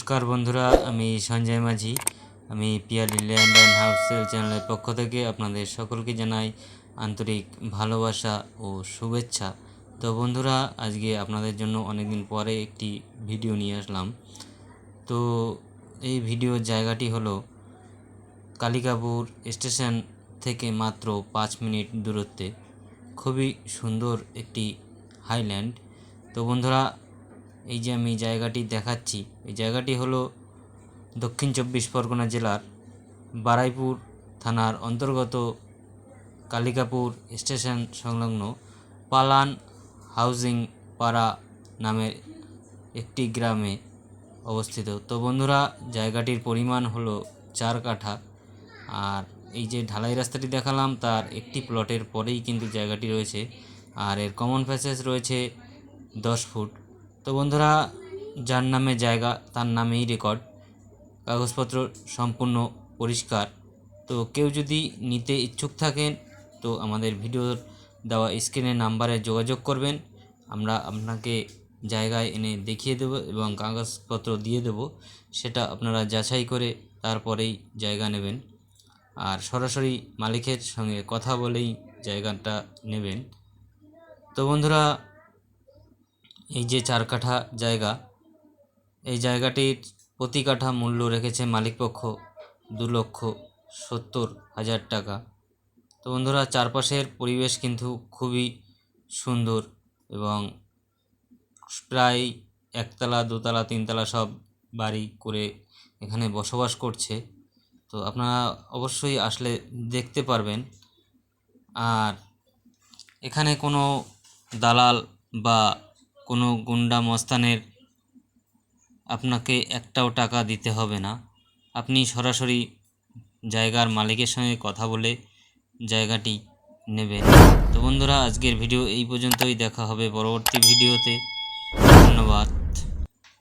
নমস্কার বন্ধুরা, আমি সঞ্জয় মাঝি। আমি Piyali land and house sale চ্যানেলের পক্ষ থেকে আপনাদের সকলকে জানাই আন্তরিক ভালোবাসা ও শুভেচ্ছা। তো বন্ধুরা, আজকে আপনাদের জন্য অনেকদিন পরে একটি ভিডিও নিয়ে আসলাম। তো এই ভিডিওর জায়গাটি হলো কালিকাপুর স্টেশন থেকে মাত্র 5 মিনিট দূরত্বে খুবই সুন্দর একটি হাইল্যান্ড। তো বন্ধুরা, এই যে আমি জায়গাটি দেখাচ্ছি, এই জায়গাটি হলো দক্ষিণ 24 পরগনা জেলার বারুইপুর থানার অন্তর্গত কালিকাপুর স্টেশন সংলগ্ন পালান হাউজিং পাড়া নামের একটি গ্রামে অবস্থিত। তো বন্ধুরা, জায়গাটির পরিমাণ হলো 4 কাঠা। আর এই যে ঢালাই রাস্তাটি দেখালাম তার একটি প্লটের পরেই কিন্তু জায়গাটি রয়েছে। আর এর কমন প্যাসেজ রয়েছে 10 ফুট। তো বন্ধুরা, যার নামে জায়গা তার নামেই রেকর্ড, কাগজপত্র সম্পূর্ণ পরিষ্কার। তো কেউ যদি নিতে ইচ্ছুক থাকেন তো আমাদের ভিডিওর দেওয়া স্ক্রিনের নাম্বারে যোগাযোগ করবেন। আমরা আপনাকে জায়গায় এনে দেখিয়ে দেব এবং কাগজপত্র দিয়ে দেব। সেটা আপনারা যাচাই করে তারপরেই জায়গা নেবেন। আর সরাসরি মালিকের সঙ্গে কথা বলেই জায়গাটা নেবেন। তো বন্ধুরা, এই যে 4 কাঠা জায়গা, এই জায়গাটির প্রতি কাঠা মূল্য রেখেছে মালিকপক্ষ 2,70,000 টাকা। তো বন্ধুরা, চারপাশের পরিবেশ কিন্তু খুবই সুন্দর এবং প্রায় একতলা, দোতলা, তিনতলা সব বাড়ি করে এখানে বসবাস করছে। তো আপনারা অবশ্যই আসলে দেখতে পারবেন। আর এখানে কোনো দালাল বা কোনো গুন্ডা মস্তানের আপনাকে একটাও টাকা দিতে হবে না। আপনি সরাসরি জায়গার মালিকের সঙ্গে কথা বলে জায়গাটি নেবেন। তো বন্ধুরা, আজকের ভিডিও এই পর্যন্তই। দেখা হবে পরবর্তী ভিডিওতে। ধন্যবাদ।